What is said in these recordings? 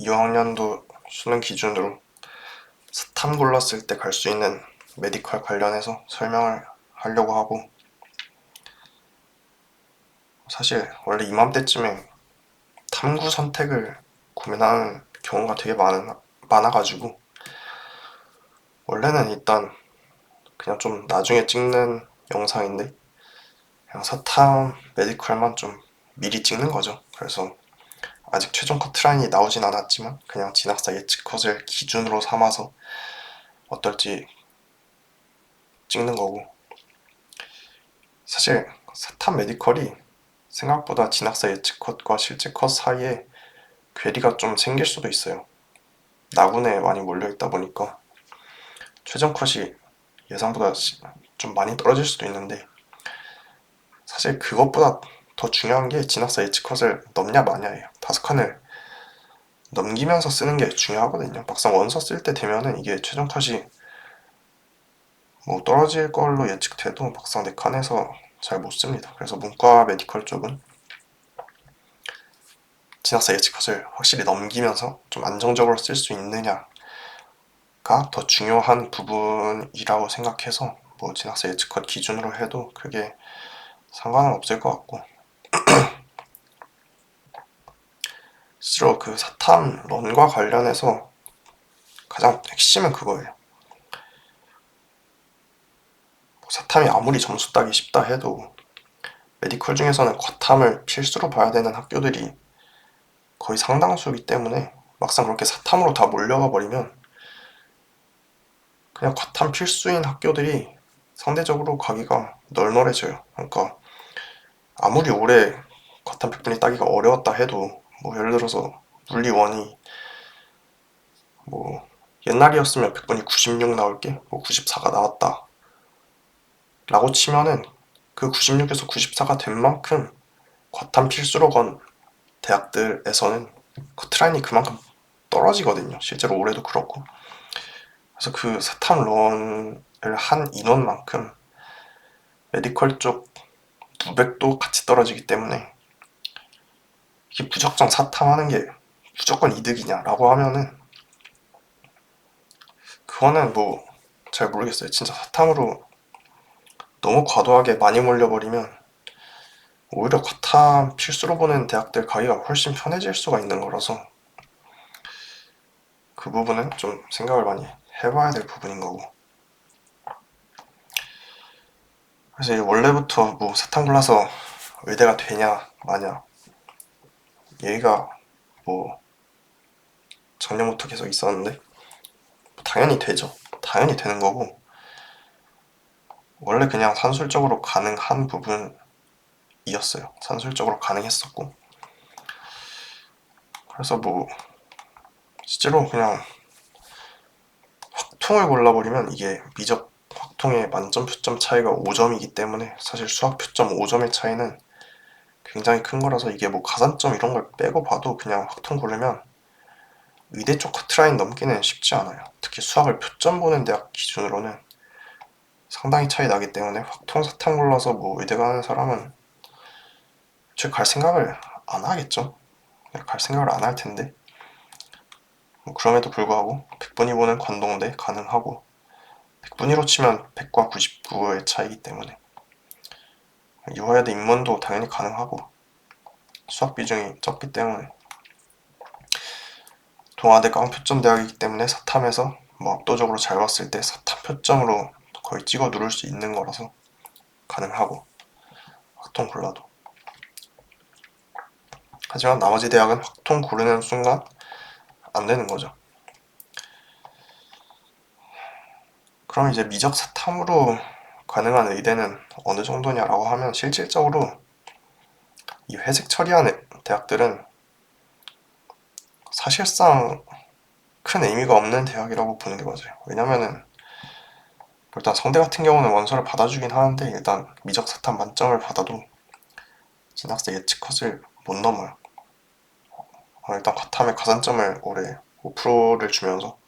2학년도 수능 기준으로 사탐 골랐을 때 갈 수 있는 메디컬 관련해서 설명을 하려고 하고, 사실 원래 이맘때쯤에 탐구 선택을 고민하는 경우가 되게 많아가지고, 원래는 일단 그냥 좀 나중에 찍는 영상인데, 그냥 사탐 메디컬만 좀 미리 찍는 거죠. 그래서 아직 최종 커트라인이 나오진 않았지만 그냥 진학사 예측 컷을 기준으로 삼아서 어떨지 찍는 거고, 사실 사탐 메디컬이 생각보다 진학사 예측 컷과 실제 컷 사이에 괴리가 좀 생길 수도 있어요. 나군에 많이 몰려있다 보니까 최종 컷이 예상보다 좀 많이 떨어질 수도 있는데, 사실 그것보다 더 중요한 게 진학사 예측 컷을 넘냐 마냐예요. 5칸을 넘기면서 쓰는 게 중요하거든요. 막상 원서 쓸 때 되면은 이게 최종 컷이 뭐 떨어질 걸로 예측돼도 막상 4칸에서 잘 못 씁니다. 그래서 문과 메디컬 쪽은 진학사 예측 컷을 확실히 넘기면서 좀 안정적으로 쓸 수 있느냐가 더 중요한 부분이라고 생각해서 뭐 진학사 예측 컷 기준으로 해도 그게 상관은 없을 것 같고, 실제로 그 사탐론과 관련해서 가장 핵심은 그거예요. 사탐이 아무리 점수 따기 쉽다 해도 메디컬 중에서는 과탐을 필수로 봐야 되는 학교들이 거의 상당수이기 때문에 막상 그렇게 사탐으로 다 몰려가 버리면 그냥 과탐 필수인 학교들이 상대적으로 가기가 널널해져요. 그러니까 아무리 오래 과탐 100분위 따기가 어려웠다 해도 뭐 예를 들어서 물리 1이 뭐 옛날이었으면 100분위 96 나올 게 뭐 94가 나왔다 라고 치면은 그 96에서 94가 된 만큼 과탐 필수로 건 대학들에서는 커트라인이 그만큼 떨어지거든요. 실제로 올해도 그렇고. 그래서 그 사탐론을 한 인원만큼 메디컬 쪽 200도 같이 떨어지기 때문에 이게 무작정 사탐하는 게 무조건 이득이냐라고 하면은 그거는 뭐 잘 모르겠어요. 진짜 사탐으로 너무 과도하게 많이 몰려버리면 오히려 과탐 필수로 보는 대학들 가기가 훨씬 편해질 수가 있는 거라서 그 부분은 좀 생각을 많이 해봐야 될 부분인 거고. 그래서 원래부터 뭐 사탐 골라서 의대가 되냐 마냐 얘기가 뭐 작년부터 계속 있었는데, 당연히 되죠. 당연히 되는 거고, 원래 그냥 산술적으로 가능한 부분이었어요. 산술적으로 가능했었고, 그래서 뭐 실제로 그냥 확통을 골라버리면 이게 미적 확통의 만점 표점 차이가 5점이기 때문에 사실 수학 표점 5점의 차이는 굉장히 큰 거라서 이게 뭐 가산점 이런 걸 빼고 봐도 그냥 확통 고르면 의대 쪽 커트라인 넘기는 쉽지 않아요. 특히 수학을 표점 보는 대학 기준으로는 상당히 차이 나기 때문에 확통 사탐 골라서 뭐 의대 가는 사람은 애초에 갈 생각을 안 하겠죠. 갈 생각을 안 할 텐데, 뭐 그럼에도 불구하고 100분위 보는 관동대 가능하고, 100분위로 치면 100과 99의 차이기 때문에 유화여대 인문도 당연히 가능하고, 수학 비중이 적기 때문에 동아대 깡표점 대학이기 때문에 사탐에서 뭐 압도적으로 잘 봤을 때 사탐 표점으로 거의 찍어 누를 수 있는 거라서 가능하고, 확통 골라도. 하지만 나머지 대학은 확통 고르는 순간 안 되는 거죠. 그럼 이제 미적 사탐으로 가능한 의대는 어느 정도냐라고 하면, 실질적으로 이 회색 처리한 대학들은 사실상 큰 의미가 없는 대학이라고 보는 게 맞아요. 왜냐면은 일단 성대 같은 경우는 원서를 받아주긴 하는데, 일단 미적 사탐 만점을 받아도 진학사 예측 컷을 못 넘어요. 일단 과탐에 가산점을 올해 5%를 주면서,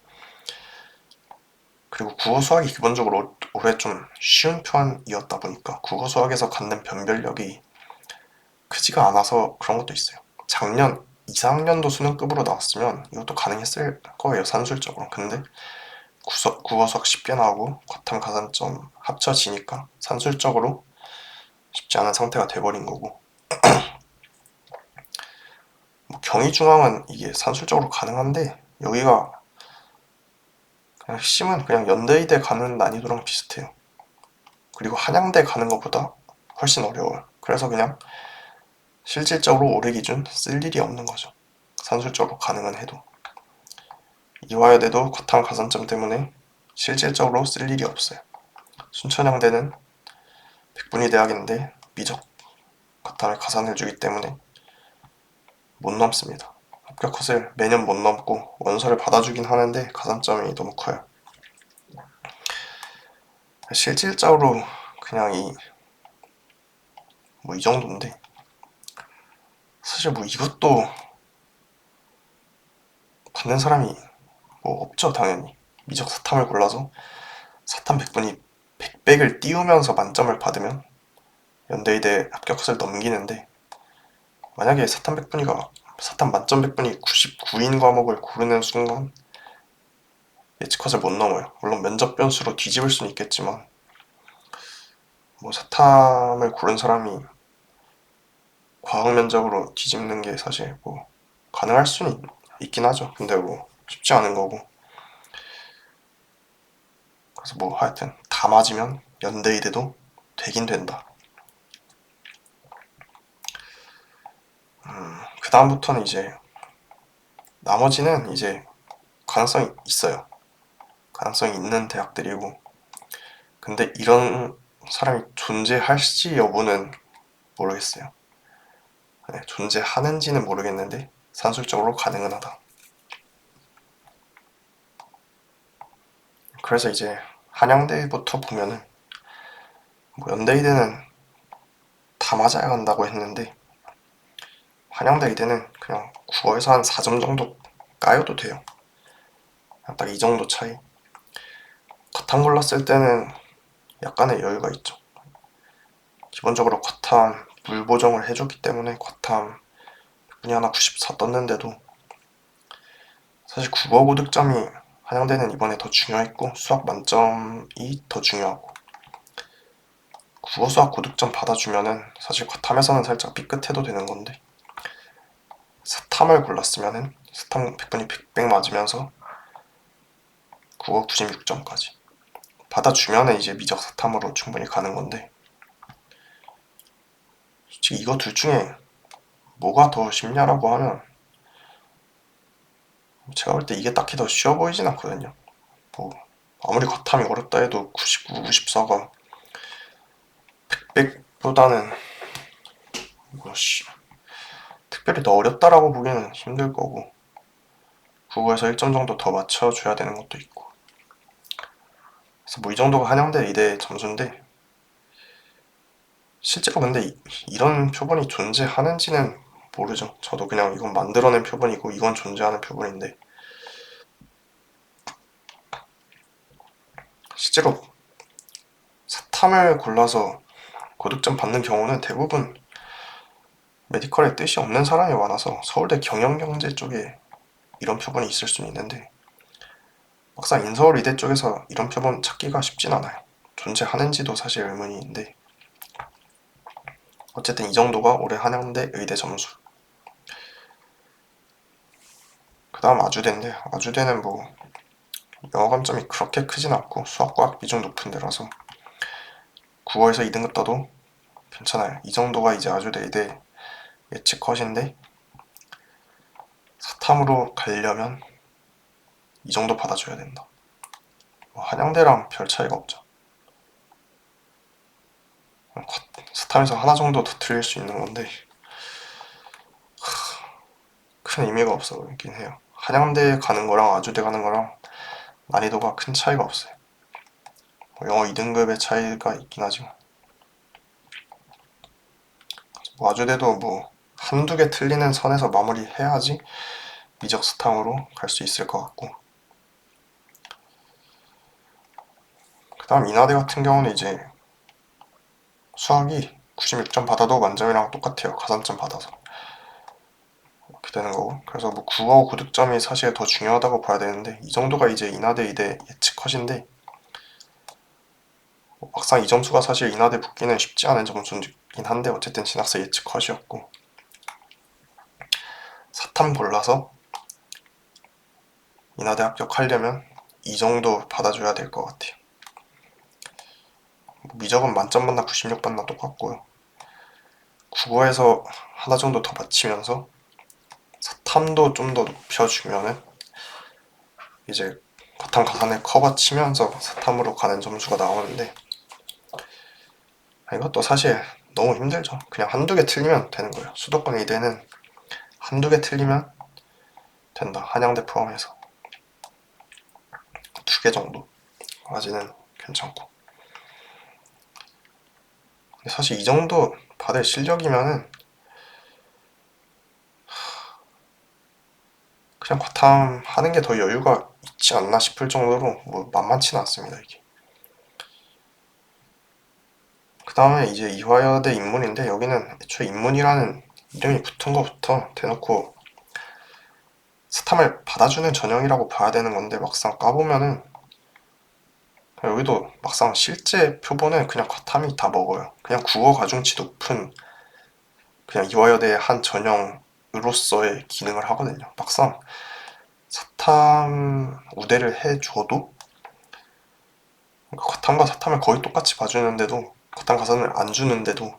그리고 국어 수학이 기본적으로 올해 좀 쉬운 편이었다 보니까 국어 수학에서 갖는 변별력이 크지가 않아서 그런 것도 있어요. 작년 2, 4학년도 수능급으로 나왔으면 이것도 가능했을 거예요, 산술적으로. 근데 국어 수학 쉽게 나오고 과탐 가산점 합쳐지니까 산술적으로 쉽지 않은 상태가 돼버린 거고, 뭐 경희중앙은 이게 산술적으로 가능한데 여기가 그냥 핵심은 그냥 연대의대 가는 난이도랑 비슷해요. 그리고 한양대 가는 것보다 훨씬 어려워요. 그래서 그냥 실질적으로 올해 기준 쓸 일이 없는 거죠. 산술적으로 가능은 해도. 이화여대도 과탐 가산점 때문에 실질적으로 쓸 일이 없어요. 순천향대는 백분위 대학인데 미적 과탐을 가산해주기 때문에 못 넘습니다. 합격 컷을 매년 못 넘고 원서를 받아주긴 하는데 가산점이 너무 커요. 실질적으로 그냥 이 정도인데, 사실 뭐 이것도 받는 사람이 뭐 없죠, 당연히. 미적 사탐을 골라서 사탐 100분이 100백을 띄우면서 만점을 받으면 연대의대 합격 컷을 넘기는데, 만약에 사탐 만점 100분이 99인 과목을 고르는 순간 예측 컷을 못 넘어요. 물론 면접 변수로 뒤집을 수는 있겠지만, 뭐 사탐을 고른 사람이 과학 면접으로 뒤집는 게 사실 뭐 가능할 수는 있긴 하죠. 근데 뭐 쉽지 않은 거고. 그래서 뭐 하여튼 다 맞으면 연대의대도 되긴 된다. 그 다음부터는 이제 나머지는 이제 가능성이 있어요. 가능성이 있는 대학들이고, 근데 이런 사람이 존재할지 여부는 모르겠어요. 네, 존재하는지는 모르겠는데 산술적으로 가능은 하다. 그래서 이제 한양대부터 보면은 뭐 연대의대는 다 맞아야 간다고 했는데, 한양대 의대는 그냥 국어에서 한 4점 정도 까여도 돼요. 딱 이 정도 차이. 과탐 골랐을 때는 약간의 여유가 있죠. 기본적으로 과탐 물 보정을 해줬기 때문에 과탐 분이 하나 94 떴는데도 사실 국어 고득점이 한양대는 이번에 더 중요했고 수학 만점이 더 중요하고, 국어 수학 고득점 받아주면은 사실 과탐에서는 살짝 삐끗해도 되는 건데, 사탐을 골랐으면은 사탐 100분이 100백 맞으면서 국어 96점까지 받아주면은 이제 미적 사탐으로 충분히 가는 건데, 솔직히 이거 둘 중에 뭐가 더 쉽냐라고 하면 제가 볼 때 이게 딱히 더 쉬워 보이진 않거든요. 뭐 아무리 과탐이 어렵다 해도 99, 94가 100보다는 뭐 특별히 더 어렵다라고 보기는 힘들 거고, 국어에서 1점 정도 더 맞춰줘야 되는 것도 있고, 그래서 뭐 이 정도가 한양대 이대 점수인데, 실제로 근데 이런 표본이 존재하는지는 모르죠. 저도 그냥 이건 만들어낸 표본이고 이건 존재하는 표본인데, 실제로 사탐을 골라서 고득점 받는 경우는 대부분 메디컬에 뜻이 없는 사람이 많아서 서울대 경영경제 쪽에 이런 표본이 있을 수는 있는데, 막상 인서울 의대 쪽에서 이런 표본 찾기가 쉽진 않아요. 존재하는지도 사실 의문인데, 어쨌든 이 정도가 올해 한양대 의대 점수. 그 다음 아주대인데, 아주대는 뭐 영어 감점이 그렇게 크진 않고 수학 과학 비중 높은 데라서 국어에서 2등급 떠도 괜찮아요. 이 정도가 이제 아주대 의대 예측 컷인데, 사탐으로 가려면 이 정도 받아줘야 된다. 한양대랑 별 차이가 없죠. 사탐에서 하나 정도 더 틀릴 수 있는 건데 큰 의미가 없어 보이긴 해요. 한양대 가는 거랑 아주대 가는 거랑 난이도가 큰 차이가 없어요. 영어 2등급의 차이가 있긴 하지만, 뭐 아주대도 뭐 한두 개 틀리는 선에서 마무리해야지 미적 사탐으로 갈 수 있을 것 같고, 그 다음 인하대 같은 경우는 이제 수학이 96점 받아도 만점이랑 똑같아요. 가산점 받아서. 그렇게 되는 거고. 그래서 뭐 국어 고득점이 사실 더 중요하다고 봐야 되는데 이 정도가 이제 인하대 의대 예측 컷인데 막상 이 점수가 사실 인하대 붙기는 쉽지 않은 점수긴 한데 어쨌든 진학사 예측 컷이었고 사탐 골라서 인하대 합격하려면 이 정도 받아줘야 될 것 같아요. 미적은 만점 받나 96 받나 똑같고요. 국어에서 하나 정도 더 받치면서 사탐도 좀 더 높여주면은 이제 과탐 가산을 커버 치면서 사탐으로 가는 점수가 나오는데 이것도 사실 너무 힘들죠. 그냥 한두 개 틀리면 되는 거예요. 수도권 의대는 한두 개 틀리면 된다. 한양대 포함해서 두 개 정도까지는 괜찮고. 근데 사실 이 정도 받을 실력이면은 그냥 과탐 하는 게 더 여유가 있지 않나 싶을 정도로 뭐 만만치는 않습니다 이게. 그 다음에 이제 이화여대 인문인데 여기는 애초에 인문이라는 이름이 붙은 것부터 대놓고 스탐을 받아주는 전형이라고 봐야 되는 건데 막상 까보면은 여기도 막상 실제 표본은 그냥 과탐이 다 먹어요. 그냥 국어 가중치 높은 그냥 이화여대의 한 전형으로서의 기능을 하거든요. 막상 사탐 우대를 해줘도 과탐과 사탐을 거의 똑같이 봐주는데도 과탐 가산을 안 주는데도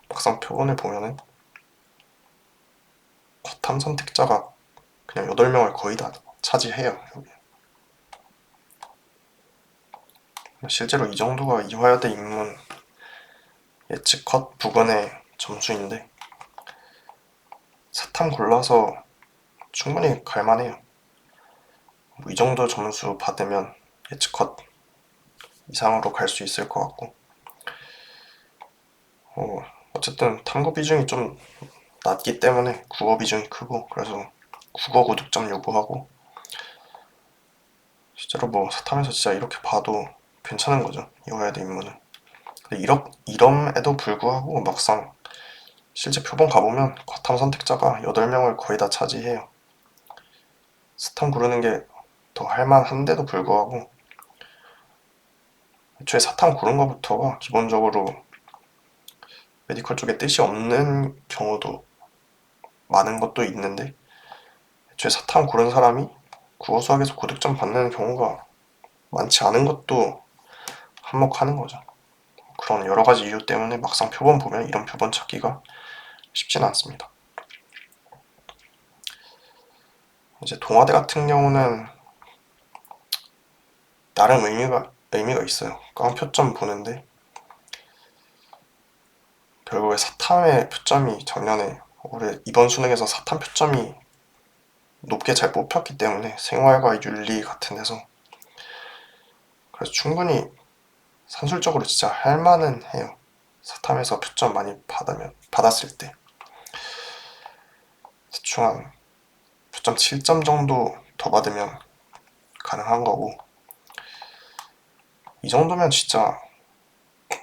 막상 표본을 보면은 과탐 선택자가 그냥 8명을 거의 다 차지해요. 실제로 이 정도가 이화여대 인문 예측 컷 부근의 점수인데 사탐 골라서 충분히 갈만해요. 뭐 이 정도 점수 받으면 예측 컷 이상으로 갈 수 있을 것 같고 어쨌든 탐구 비중이 좀 낮기 때문에 국어 비중이 크고 그래서 국어 고득점 요구하고 실제로 뭐 사탐에서 진짜 이렇게 봐도 괜찮은 거죠. 이화여대 인문은. 이럼에도 불구하고 막상 실제 표본 가보면 과탐 선택자가 8명을 거의 다 차지해요. 스탐 고르는 게 더 할만한데도 불구하고 애초에 사탐 고른 것부터가 기본적으로 메디컬 쪽에 뜻이 없는 경우도 많은 것도 있는데 애초에 사탐 고른 사람이 국어 수학에서 고득점 받는 경우가 많지 않은 것도 한몫하는 거죠. 그런 여러 가지 이유 때문에 막상 표본 보면 이런 표본 찾기가 쉽지는 않습니다. 이제 동아대 같은 경우는 나름 의미가 있어요. 깡표점 보는데 결국에 사탐의 표점이 작년에 올해 이번 수능에서 사탐 표점이 높게 잘 뽑혔기 때문에 생활과 윤리 같은 데서 그래서 충분히 산술적으로 진짜 할만은 해요. 사탐에서 표점 많이 받았을 때 대충 한 표점 7점 정도 더 받으면 가능한 거고 이 정도면 진짜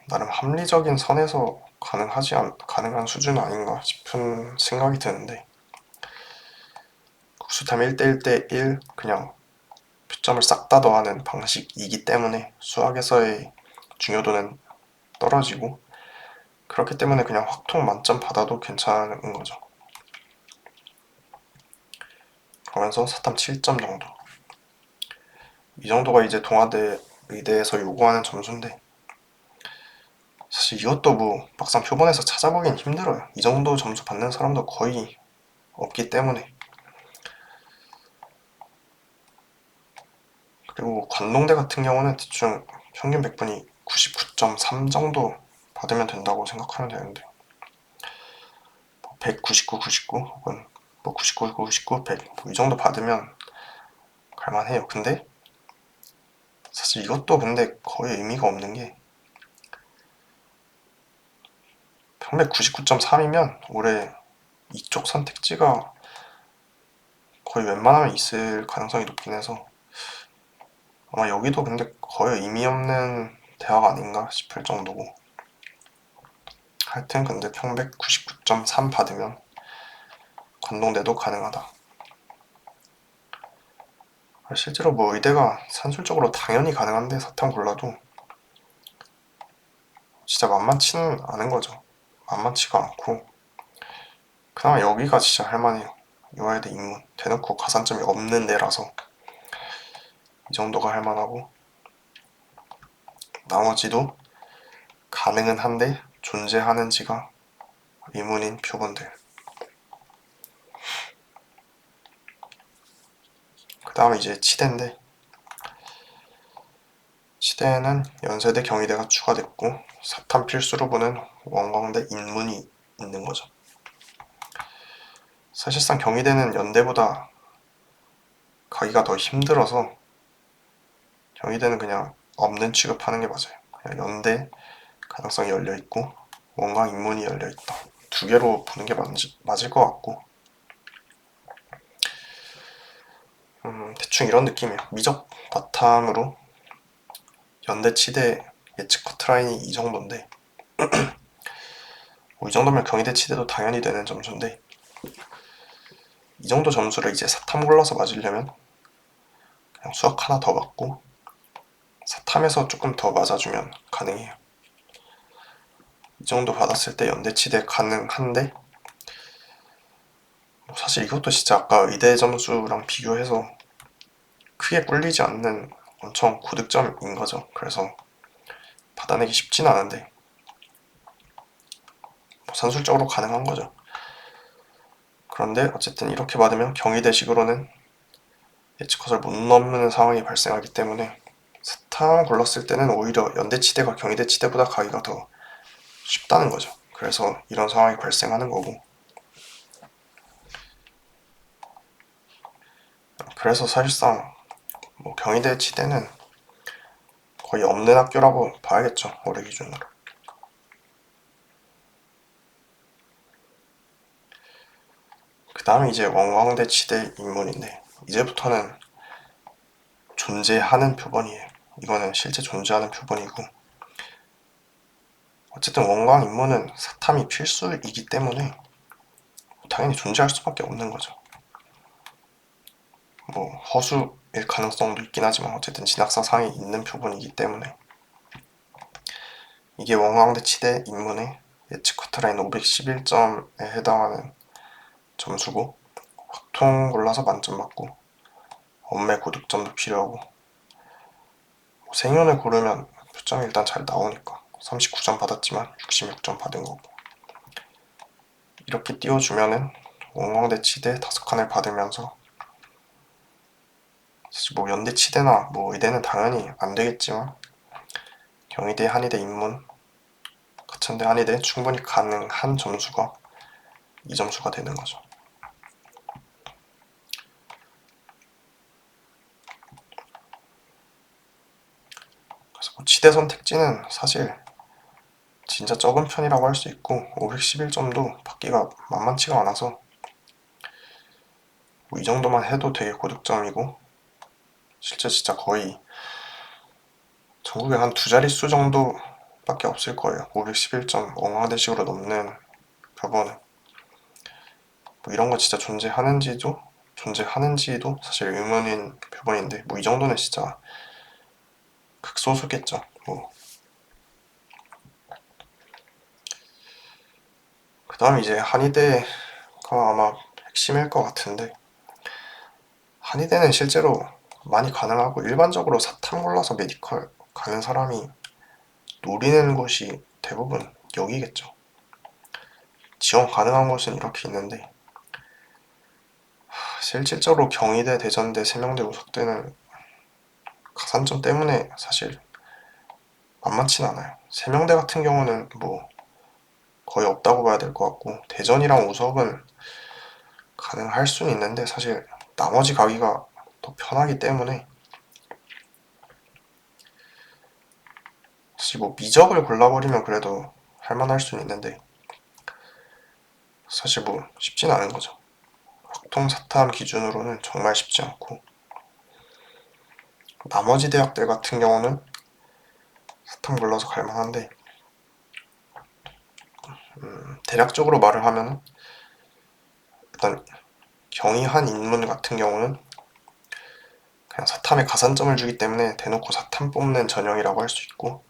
나름 합리적인 선에서 가능한 수준 아닌가 싶은 생각이 드는데 국수탐 1대1 대1 그냥 표점을 싹 다 더하는 방식이기 때문에 수학에서의 중요도는 떨어지고 그렇기 때문에 그냥 확통 만점 받아도 괜찮은 거죠. 그러면서 사탐 7점 정도 이 정도가 이제 동아대 의대에서 요구하는 점수인데 사실 이것도 뭐 막상 표본에서 찾아보긴 힘들어요. 이 정도 점수 받는 사람도 거의 없기 때문에 그리고 관동대 같은 경우는 대충 평균 100분이 99.3 정도 받으면 된다고 생각하면 되는데 199, 99 혹은 뭐 99, 99, 100 뭐 이 정도 받으면 갈만해요. 근데 사실 이것도 근데 거의 의미가 없는 게 평균 99.3이면 올해 이쪽 선택지가 거의 웬만하면 있을 가능성이 높긴 해서 아마 여기도 근데 거의 의미 없는 대학 아닌가 싶을 정도고 하여튼 근데 평백 99.3 받으면 관동대도 가능하다. 실제로 뭐 의대가 산술적으로 당연히 가능한데 사탐 골라도 진짜 만만치는 않은 거죠. 만만치가 않고 그나마 여기가 진짜 할만해요. 이화여대 인문 대놓고 가산점이 없는 데라서 이 정도가 할만하고, 나머지도 가능은 한데 존재하는지가 의문인 표본들. 그 다음에 이제 치대인데, 치대에는 연세대 경희대가 추가됐고 사탐 필수로 보는 원광대 인문이 있는 거죠. 사실상 경희대는 연대보다 가기가 더 힘들어서 경희대는 그냥 없는 취급하는 게 맞아요. 그냥 연대 가능성이 열려있고 원광 인문이 열려있다. 두 개로 보는 게 맞을 것 같고, 대충 이런 느낌이에요. 미적 바탕으로 연대 치대 예측 커트라인이 이 정도인데, 뭐이 정도면 경희대 치대도 당연히 되는 점수인데, 이 정도 점수를 이제 사탐 골라서 맞으려면 그냥 수학 하나 더 맞고 사탐에서 조금 더 맞아주면 가능해요. 이 정도 받았을 때 연대 치대 가능한데, 사실 이것도 진짜 아까 의대 점수랑 비교해서 크게 꿀리지 않는 엄청 고득점인 거죠. 그래서 받아내기 쉽진 않은데 뭐 산술적으로 가능한 거죠. 그런데 어쨌든 이렇게 받으면 경희대식으로는 예측컷을 못 넘는 상황이 발생하기 때문에 사탐 골랐을 때는 오히려 연대치대가 경희대치대보다 가기가 더 쉽다는 거죠. 그래서 이런 상황이 발생하는 거고, 그래서 사실상 뭐 경희대 치대는 거의 없는 학교라고 봐야겠죠. 올해 기준으로. 그 다음에 이제 원광대 치대 인문인데, 이제부터는 존재하는 표본이에요. 이거는 실제 존재하는 표본이고, 어쨌든 원광 인문은 사탐이 필수이기 때문에 당연히 존재할 수밖에 없는 거죠. 뭐 허수일 가능성도 있긴 하지만 어쨌든 진학사상에 있는 표본이기 때문에, 이게 원광대 치대 인문의 예측 커트라인 511점에 해당하는 점수고, 확통 골라서 만점 받고 엄매 고득점도 필요하고, 뭐 생연을 고르면 표점이 일단 잘 나오니까 39점 받았지만 66점 받은 거고, 이렇게 띄워주면은 원광대 치대 5칸을 받으면서, 사실 뭐 연대 치대나 뭐 의대는 당연히 안 되겠지만 경희대, 한의대, 인문, 가천대, 한의대 충분히 가능한 점수가 이 점수가 되는 거죠. 그래서 뭐 치대 선택지는 사실 진짜 적은 편이라고 할 수 있고 511점도 받기가 만만치가 않아서 뭐 이 정도만 해도 되게 고득점이고, 실제 진짜 거의 전국에 한 두 자릿수 정도밖에 없을 거예요. 511점 엉하대식으로 넘는 표본은. 뭐 이런 거 진짜 존재하는지도 사실 의문인 표본인데, 뭐 이 정도는 진짜 극소수겠죠. 뭐 그 다음 이제 한의대가 아마 핵심일 것 같은데, 한의대는 실제로 많이 가능하고 일반적으로 사탐 골라서 메디컬 가는 사람이 노리는 곳이 대부분 여기겠죠. 지원 가능한 곳은 이렇게 있는데, 실질적으로 경희대, 대전대, 세명대, 우석대는 가산점 때문에 사실 만만치 않아요. 세명대 같은 경우는 뭐 거의 없다고 봐야 될 것 같고, 대전이랑 우석은 가능할 수는 있는데 사실 나머지 가기가 더 편하기 때문에, 사실 뭐 미적을 골라버리면 그래도 할만할 수는 있는데 사실 뭐 쉽진 않은 거죠. 확통 사탐 기준으로는 정말 쉽지 않고, 나머지 대학들 같은 경우는 사탐 골라서 갈만한데, 대략적으로 말을 하면 일단 경희한 인문 같은 경우는 그냥 사탐에 가산점을 주기 때문에 대놓고 사탐 뽑는 전형이라고 할 수 있고,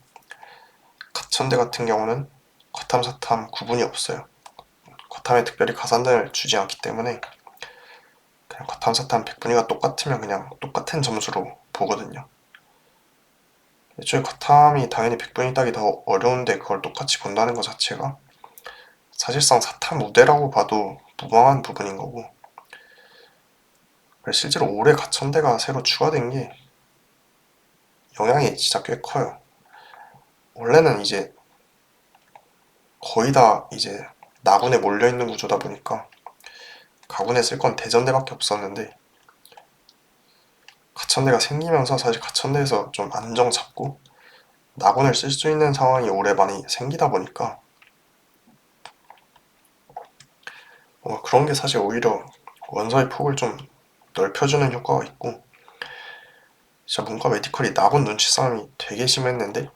가천대 같은 경우는 과탐, 사탐 구분이 없어요. 과탐에 특별히 가산점을 주지 않기 때문에 그냥 과탐, 사탐 100분위가 똑같으면 그냥 똑같은 점수로 보거든요. 애초에 과탐이 당연히 100분위 따기 더 어려운데 그걸 똑같이 본다는 것 자체가 사실상 사탐 우대라고 봐도 무방한 부분인 거고, 실제로 올해 가천대가 새로 추가된 게 영향이 진짜 꽤 커요. 원래는 이제 거의 다 이제 나군에 몰려있는 구조다 보니까 가군에 쓸 건 대전대밖에 없었는데, 가천대가 생기면서 사실 가천대에서 좀 안정 잡고 나군을 쓸 수 있는 상황이 올해 많이 생기다 보니까 그런 게 사실 오히려 원서의 폭을 좀 넓혀주는 효과가 있고, 진짜 문과 메디컬이 나군 눈치 싸움이 되게 심했는데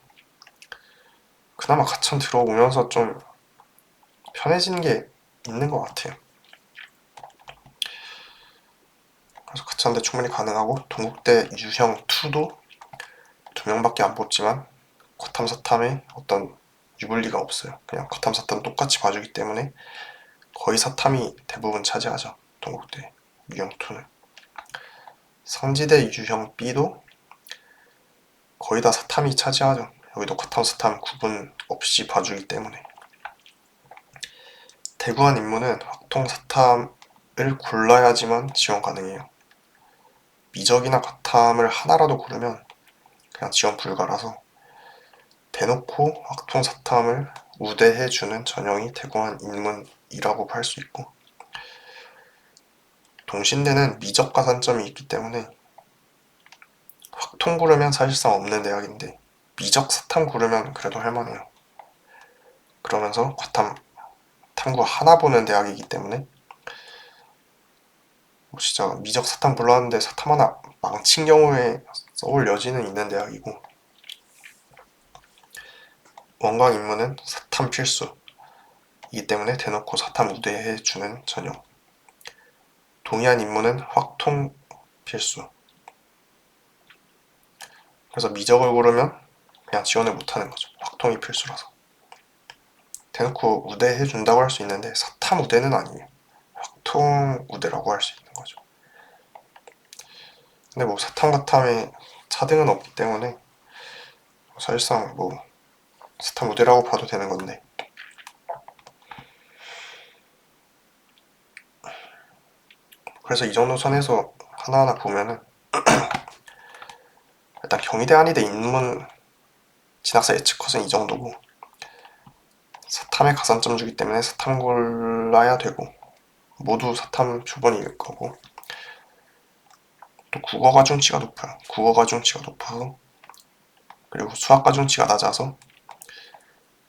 그나마 가천 들어오면서 좀 편해진 게 있는 것 같아요. 그래서 가천대 충분히 가능하고, 동국대 유형 2도 2명밖에 안 뽑지만 과탐 사탐에 어떤 유불리가 없어요. 그냥 과탐 사탐 똑같이 봐주기 때문에 거의 사탐이 대부분 차지하죠. 동국대 유형 2는. 성지대 유형 B도 거의 다 사탐이 차지하죠. 여기도 과탐 사탐 구분 없이 봐주기 때문에. 대구한 인문은 확통 사탐을 골라야지만 지원 가능해요. 미적이나 과탐을 하나라도 고르면 그냥 지원 불가라서 대놓고 확통 사탐을 우대해주는 전형이 대구한 인문이라고 할 수 있고, 동신대는 미적 가산점이 있기 때문에 확통 고르면 사실상 없는 대학인데 미적 사탐 고르면 그래도 할만해요. 그러면서 과탐 탐구 하나 보는 대학이기 때문에 진짜 미적 사탐 골랐는데 사탐 하나 망친 경우에 써올 여지는 있는 대학이고, 원광 인문은 사탐 필수이기 때문에 대놓고 사탐 우대해주는 전형. 동의한 인문은 확통 필수. 그래서 미적을 고르면 그냥 지원을 못하는 거죠. 확통이 필수라서. 대놓고 우대해준다고 할 수 있는데 사탐 우대는 아니에요. 확통 우대라고 할 수 있는 거죠. 근데 뭐 사탐 과탐에 차등은 없기 때문에 사실상 뭐 사탐 우대라고 봐도 되는 건데, 그래서 이 정도 선에서 하나하나 보면은 일단 경희대 한의대 인문 진학사 예측컷은 이 정도고, 사탐에 가산점 주기 때문에 사탐 골라야 되고 모두 사탐 표본일 거고, 또 국어 가중치가 높아요. 국어 가중치가 높아서, 그리고 수학 가중치가 낮아서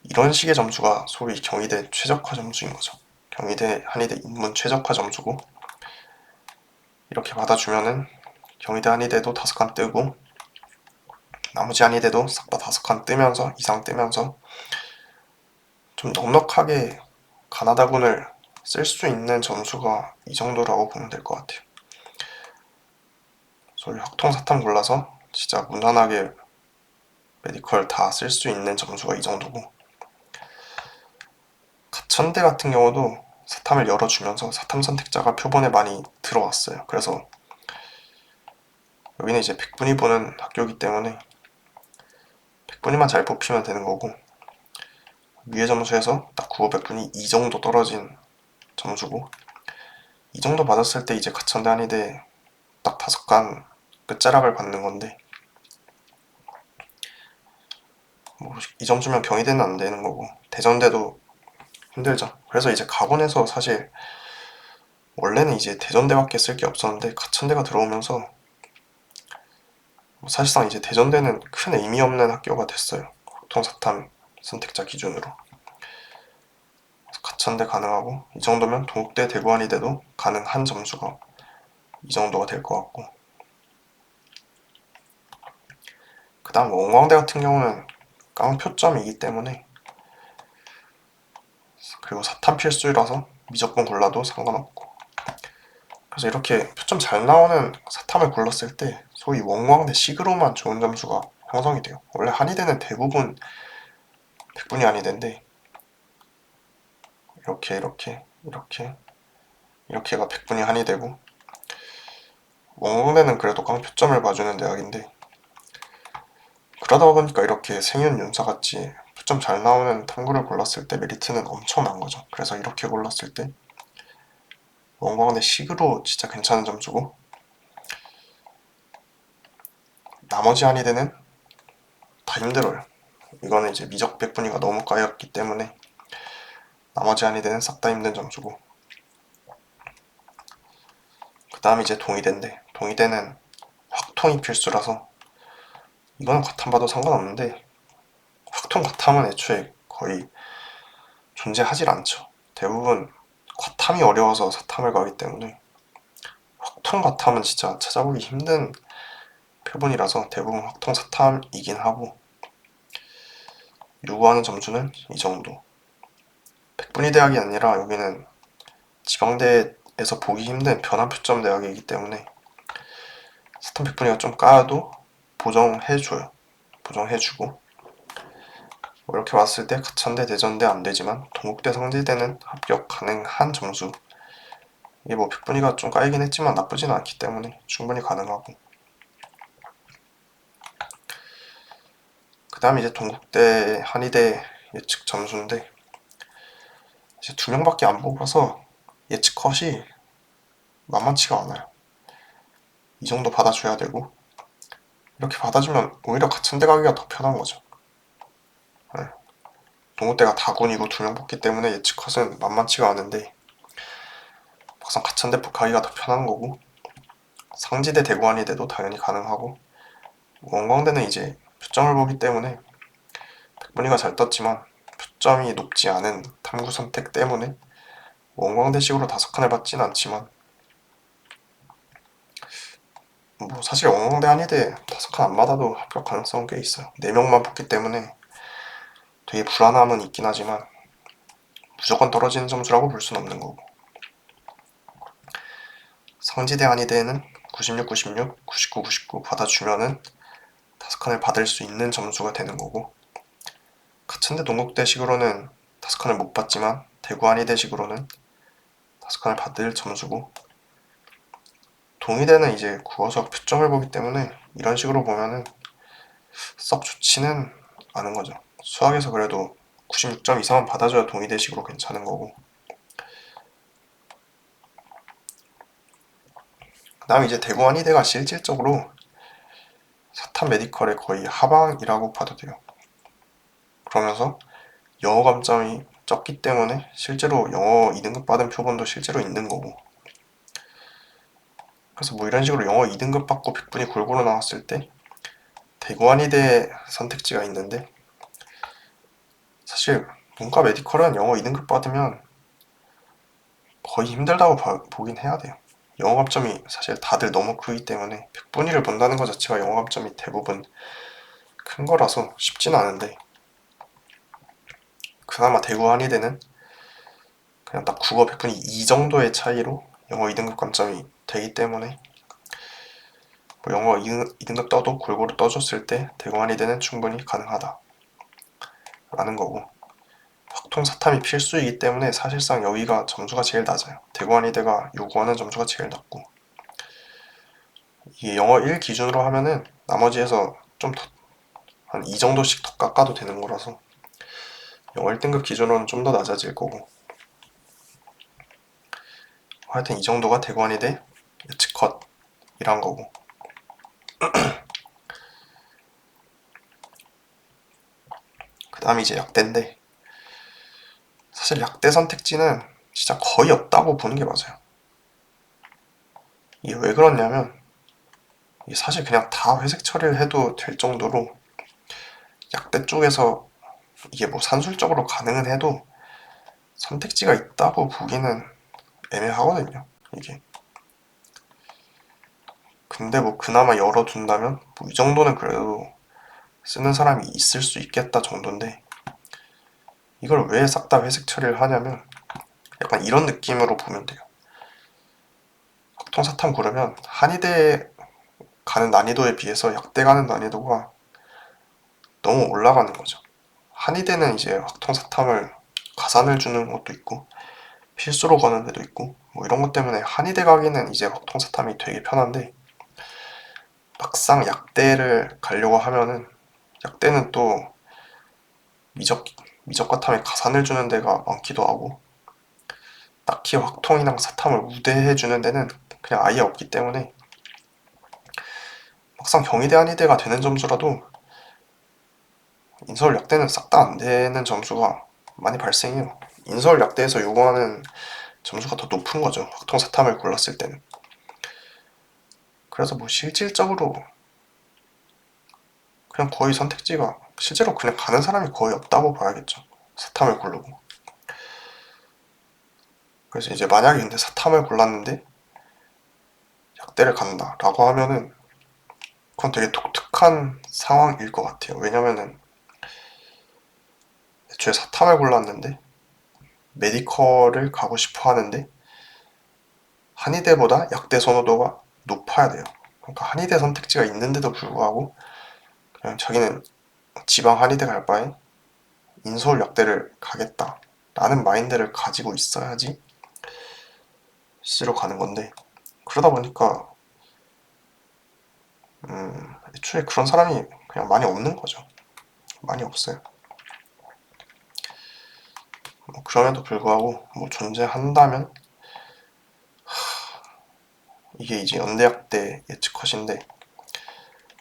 이런 식의 점수가 소위 경희대 최적화 점수인 거죠. 경희대 한의대 인문 최적화 점수고, 이렇게 받아주면은 경희대 한의대도 5칸 뜨고 나머지 한의대도 싹 다 5칸 뜨면서 이상 뜨면서 좀 넉넉하게 가나다군을 쓸 수 있는 점수가 이 정도라고 보면 될 것 같아요. 소위 확통 사탐 골라서 진짜 무난하게 메디컬 다 쓸 수 있는 점수가 이 정도고, 가천대 같은 경우도 사탐을 열어주면서 사탐 선택자가 표본에 많이 들어왔어요. 그래서 여기는 이제 100분위 보는 학교이기 때문에 100분위만 잘 뽑히면 되는 거고, 위의 점수에서 딱 국어 100분위 이 정도 떨어진 점수고, 이 정도 받았을 때 이제 가천대 한의대 딱 5칸 끝자락을 받는 건데, 뭐 이 점수면 경희대는 안 되는 거고 대전대도 힘들죠. 그래서 이제 가군에서 사실 원래는 이제 대전대밖에 쓸 게 없었는데 가천대가 들어오면서 사실상 이제 대전대는 큰 의미 없는 학교가 됐어요. 확통사탐 선택자 기준으로. 가천대 가능하고, 이 정도면 동국대 대구한의대도 가능한 점수가 이 정도가 될 것 같고, 그 다음 원광대 같은 경우는 깡표점이기 때문에, 그리고 사탐 필수라서 미적분 골라도 상관없고, 그래서 이렇게 표점 잘 나오는 사탐을 골랐을 때 소위 원광대 식으로만 좋은 점수가 형성이 돼요. 원래 한의대는 대부분 백분위 한의대인데 이렇게가 백분위 한의대고, 원광대는 그래도 깡표점을 봐주는 대학인데, 그러다 보니까 이렇게 생윤 윤사같이 표점 잘 나오는 탐구를 골랐을 때 메리트는 엄청난 거죠. 그래서 이렇게 골랐을 때 원광대 식으로 진짜 괜찮은 점수고, 나머지 한의대는 다 힘들어요. 이거는 이제 미적 백분위가 너무 까였기 때문에 나머지 한의대는 싹 다 힘든 점수고, 그 다음 이제 동의대인데, 동의대는 확통이 필수라서 이거는 과탐 봐도 상관없는데, 확통 과탐은 애초에 거의 존재하질 않죠. 대부분 과탐이 어려워서 사탐을 가기 때문에 확통 과탐은 진짜 찾아보기 힘든 표본이라서 대부분 확통 사탐이긴 하고, 요구하는 점수는 이 정도. 백분위 대학이 아니라 여기는 지방대에서 보기 힘든 변환표점 대학이기 때문에 사탐 백분위가 좀 까여도 보정해줘요. 보정해주고, 뭐 이렇게 봤을 때 가천대, 대전대 안 되지만 동국대, 상지대는 합격 가능한 점수. 이게 뭐 백분위가 좀 까이긴 했지만 나쁘진 않기 때문에 충분히 가능하고, 그 다음에 이제 동국대, 한의대 예측 점수인데, 이제 2명밖에 안 뽑아서 예측 컷이 만만치가 않아요. 이 정도 받아줘야 되고, 이렇게 받아주면 오히려 가천대 가기가 더 편한 거죠. 네. 동국대가 다군이고 2명 뽑기 때문에 예측 컷은 만만치가 않은데 막상 가천대 가기가 더 편한 거고, 상지대, 대구한의대도 당연히 가능하고, 원광대는 이제 표점을 보기 때문에 백분위가 잘 떴지만 표점이 높지 않은 탐구 선택 때문에 원광대식으로 5칸을 받진 않지만, 뭐 사실 원광대 한의대 5칸 안 받아도 합격 가능성은 꽤 있어요. 4명만 뽑기 때문에 되게 불안함은 있긴 하지만 무조건 떨어지는 점수라고 볼 수는 없는 거고, 상지대 한의대는 96, 96, 99, 99 받아주면은 5칸을 받을 수 있는 점수가 되는 거고, 가천대 동국대식으로는 5칸을 못 받지만 대구 한의대식으로는 5칸을 받을 점수고, 동의대는 이제 국어 수학 표점을 보기 때문에 이런 식으로 보면은 썩 좋지는 않은 거죠. 수학에서 그래도 96점 이상은 받아줘야 동의대식으로 괜찮은 거고, 그 다음에 이제 대구 한의대가 실질적으로 사탐 메디컬의 거의 하방이라고 봐도 돼요. 그러면서 영어 감점이 적기 때문에 실제로 영어 2등급 받은 표본도 실제로 있는 거고, 그래서 뭐 이런 식으로 영어 2등급 받고 백분위 골고루 나왔을 때 대구 한의대 선택지가 있는데, 사실 문과 메디컬은 영어 2등급 받으면 거의 힘들다고 보긴 해야 돼요. 영어 감점이 사실 다들 너무 크기 때문에 백분위를 본다는 것 자체가 영어 감점이 대부분 큰 거라서 쉽지는 않은데, 그나마 대구 한의대는 그냥 딱 국어 백분위 2 정도의 차이로 영어 2등급 감점이 되기 때문에 뭐 영어 2등급 떠도 골고루 떠줬을 때 대구 한의대는 충분히 가능하다 라는 거고, 확통 사탐이 필수이기 때문에 사실상 여기가 점수가 제일 낮아요. 대구 한의대가 요구하는 점수가 제일 낮고, 이게 영어 1 기준으로 하면은 나머지에서 좀 한 2 정도씩 더 깎아도 되는 거라서 영어 1등급 기준으로는 좀 더 낮아질 거고, 하여튼 이 정도가 대구 한의대 예측 컷이란 거고, 그 다음이 이제 약대인데, 사실 약대 선택지는 진짜 거의 없다고 보는 게 맞아요. 이게 왜 그러냐면, 이게 사실 그냥 다 회색 처리를 해도 될 정도로 약대 쪽에서 이게 뭐 산술적으로 가능은 해도 선택지가 있다고 보기는 애매하거든요, 이게. 근데 뭐 그나마 열어둔다면 뭐 이 정도는 그래도 쓰는 사람이 있을 수 있겠다 정도인데, 이걸 왜 싹 다 회색 처리를 하냐면 약간 이런 느낌으로 보면 돼요. 확통 사탐 고르면 한의대 가는 난이도에 비해서 약대 가는 난이도가 너무 올라가는 거죠. 한의대는 이제 확통 사탐을 가산을 주는 것도 있고 필수로 거는 데도 있고 뭐 이런 것 때문에 한의대 가기는 이제 확통 사탐이 되게 편한데, 막상 약대를 가려고 하면은 약대는 또 미적과 탐에 가산을 주는 데가 많기도 하고 딱히 확통이랑 사탐을 우대해주는 데는 그냥 아예 없기 때문에 막상 경희대 한의대가 되는 점수라도 인서울 약대는 싹 다 안 되는 점수가 많이 발생해요. 인서울 약대에서 요구하는 점수가 더 높은 거죠, 확통 사탐을 골랐을 때는. 그래서 뭐 실질적으로 그냥 거의 선택지가 실제로 그냥 가는 사람이 거의 없다고 봐야겠죠, 사탐을 고르고. 그래서 이제 만약에 근데 사탐을 골랐는데 약대를 간다 라고 하면은 그건 되게 독특한 상황일 것 같아요. 왜냐면은 애초에 사탐을 골랐는데 메디컬을 가고 싶어 하는데 한의대보다 약대 선호도가 높아야 돼요. 그러니까 한의대 선택지가 있는데도 불구하고 그냥 자기는 지방 한의대 갈 바에 인서울 약대를 가겠다 라는 마인드를 가지고 있어야지 실제로 가는 건데, 그러다 보니까 애초에 그런 사람이 그냥 많이 없는 거죠. 많이 없어요. 뭐 그럼에도 불구하고 뭐 존재한다면 이게 이제 연대약대 예측컷인데,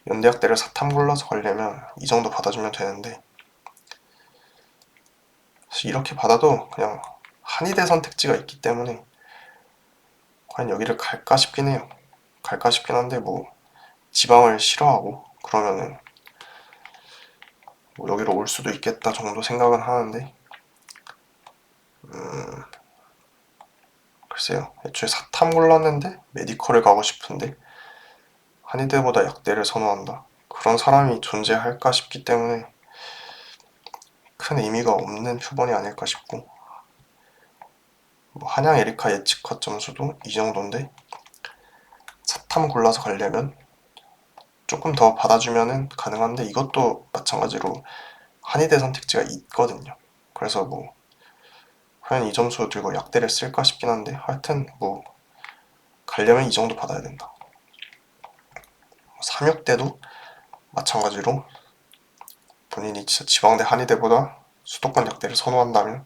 연대약대를 사탐 골라서 가려면 이 정도 받아주면 되는데 사실 이렇게 받아도 그냥 한의대 선택지가 있기 때문에 과연 여기를 갈까 싶긴 해요. 갈까 싶긴 한데 뭐 지방을 싫어하고 그러면은 뭐 여기로 올 수도 있겠다 정도 생각은 하는데, 글쎄요. 애초에 사탐 골랐는데 메디컬을 가고 싶은데 한의대보다 약대를 선호한다, 그런 사람이 존재할까 싶기 때문에 큰 의미가 없는 표본이 아닐까 싶고, 뭐 한양 에리카 예측컷 점수도 이 정도인데 사탐 골라서 가려면 조금 더 받아주면은 가능한데 이것도 마찬가지로 한의대 선택지가 있거든요. 그래서 뭐 과연 이 점수 들고 약대를 쓸까 싶긴 한데 하여튼 뭐 가려면 이 정도 받아야 된다. 삼육대도 마찬가지로 본인이 진짜 지방대 한의대보다 수도권 약대를 선호한다면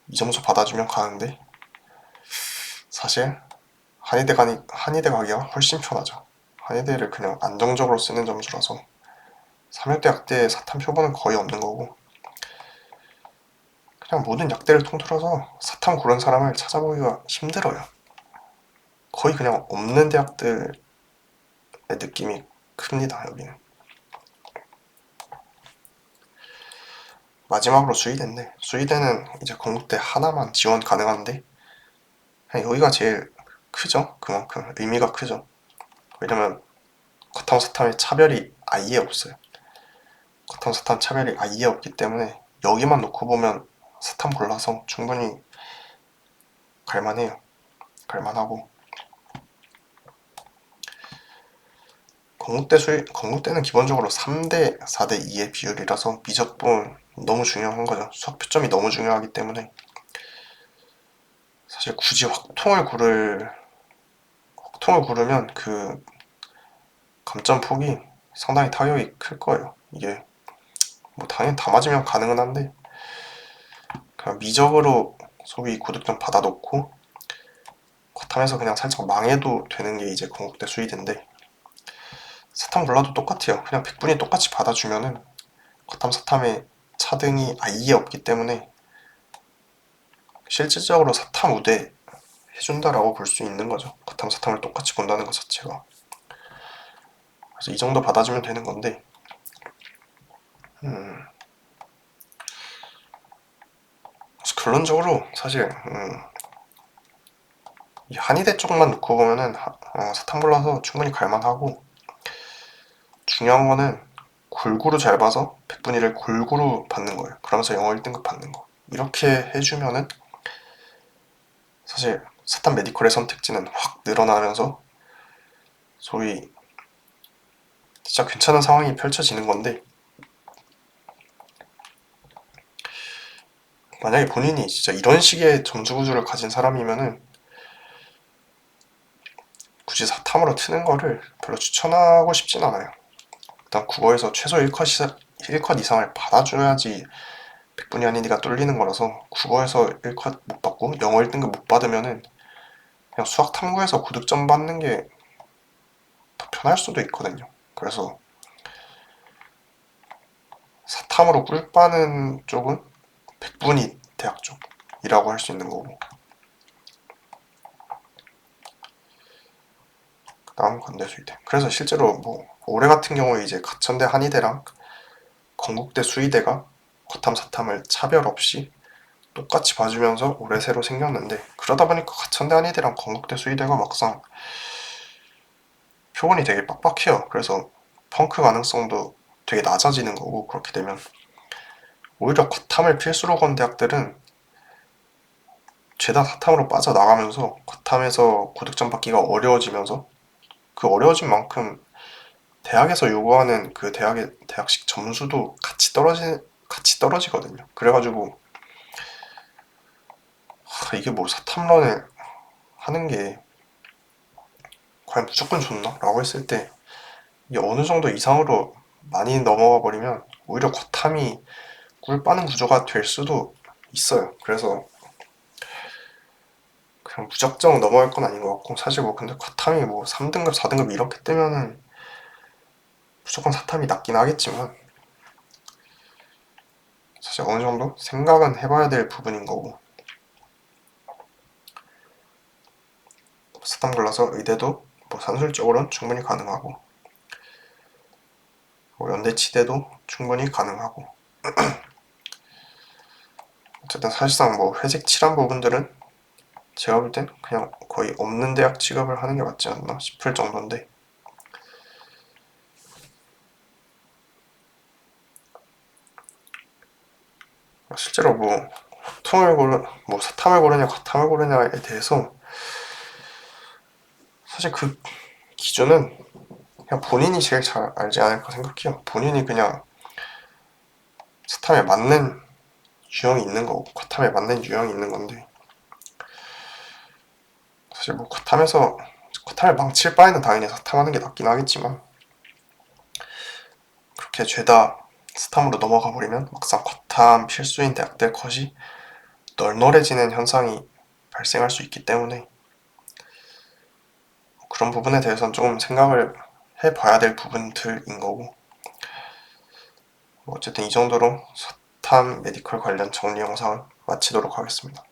이 점수 받아주면 가는데 사실 한의대 가기가 훨씬 편하죠. 한의대를 그냥 안정적으로 쓰는 점수라서 삼육대 약대 사탐 표본은 거의 없는 거고, 그냥 모든 약대를 통틀어서 사탐 고른 사람을 찾아보기가 힘들어요. 거의 그냥 없는 대학들의 느낌이 큽니다, 여기는. 마지막으로 수의대인데, 수의대는 이제 건국대 하나만 지원 가능한데 그냥 여기가 제일 크죠. 그만큼 의미가 크죠. 왜냐면 과탐 사탐의 차별이 아예 없어요. 과탐 사탐 차별이 아예 없기 때문에 여기만 놓고 보면 사탐 골라서 충분히 갈만해요. 갈만하고, 건국대는 기본적으로 3대 4대 2의 비율이라서 미적분 너무 중요한 거죠. 수학 표점이 너무 중요하기 때문에 사실 굳이 확통을 고르면 그 감점 폭이 상당히 타격이 클 거예요. 이게 뭐 당연히 다 맞으면 가능은 한데 그냥 미적으로 소위 고득점 받아놓고 과탐에서 그냥 살짝 망해도 되는 게 이제 건국대 수의대인데, 사탐 골라도 똑같아요. 그냥 100분이 똑같이 받아주면은 과탐 사탐의 차등이 아예 없기 때문에 실질적으로 사탐 우대 해준다라고 볼 수 있는 거죠. 과탐 사탐을 똑같이 본다는 것 자체가. 그래서 이 정도 받아주면 되는 건데, 결론적으로 사실 이 한의대 쪽만 놓고 보면은 사탐 골라서 충분히 갈만하고, 중요한 거는 골고루 잘 봐서 100분위를 골고루 받는 거예요. 그러면서 영어 1등급 받는 거. 이렇게 해주면은 사실 사탐 메디컬의 선택지는 확 늘어나면서 소위 진짜 괜찮은 상황이 펼쳐지는 건데, 만약에 본인이 진짜 이런 식의 점수구조를 가진 사람이면은 굳이 사탐으로 트는 거를 별로 추천하고 싶진 않아요. 일단 국어에서 최소 1컷 이상을 받아줘야지 백분위 아니니가 뚫리는 거라서, 국어에서 1컷 못 받고 영어 1등급 못 받으면은 그냥 수학 탐구에서 고득점 받는 게 더 편할 수도 있거든요. 그래서 사탐으로 꿀 빠는 쪽은 백분위 대학 쪽이라고 할 수 있는 거고, 그 다음 건대수의대. 그래서 실제로 뭐 올해 같은 경우에 이제 가천대 한의대랑 건국대 수의대가 과탐 사탐을 차별 없이 똑같이 봐주면서 올해 새로 생겼는데, 그러다 보니까 가천대 한의대랑 건국대 수의대가 막상 표본이 되게 빡빡해요. 그래서 펑크 가능성도 되게 낮아지는 거고, 그렇게 되면 오히려 과탐을 필수로 건 대학들은 죄다 사탐으로 빠져나가면서 과탐에서 고득점 받기가 어려워지면서, 그 어려워진 만큼 대학에서 요구하는 그 대학식 점수도 같이 떨어지거든요. 그래가지고 이게 뭐 사탐런을 하는 게 과연 무조건 좋나? 라고 했을 때, 이게 어느 정도 이상으로 많이 넘어가 버리면 오히려 과탐이 꿀 빠는 구조가 될 수도 있어요. 그래서 그냥 무작정 넘어갈 건 아닌 것 같고, 사실 뭐 근데 과탐이 뭐 3등급, 4등급 이렇게 뜨면은 무조건 사탐이 낫긴 하겠지만, 사실 어느 정도 생각은 해봐야 될 부분인 거고, 사탐 골라서 의대도 뭐 산술적으로는 충분히 가능하고, 뭐 연대치대도 충분히 가능하고, 어쨌든 사실상 뭐 회색 칠한 부분들은 제가 볼 땐 그냥 거의 없는 대학 취급을 하는 게 맞지 않나 싶을 정도인데, 실제로 뭐 뭐 사탐을 고르냐 과탐을 고르냐에 대해서 사실 그 기준은 그냥 본인이 제일 잘 알지 않을까 생각해요. 본인이 그냥 사탐에 맞는 유형이 있는 거고 과탐에 맞는 유형이 있는 건데, 사실 뭐 과탐을 망칠 바에는 당연히 사탐하는 게 낫긴 하겠지만, 그렇게 죄다 사탐으로 넘어가 버리면 막상 과탐 필수인 대학들 컷이 널널해지는 현상이 발생할 수 있기 때문에, 그런 부분에 대해서는 조금 생각을 해봐야 될 부분들인 거고, 어쨌든 이 정도로 사탐 메디컬 관련 정리 영상을 마치도록 하겠습니다.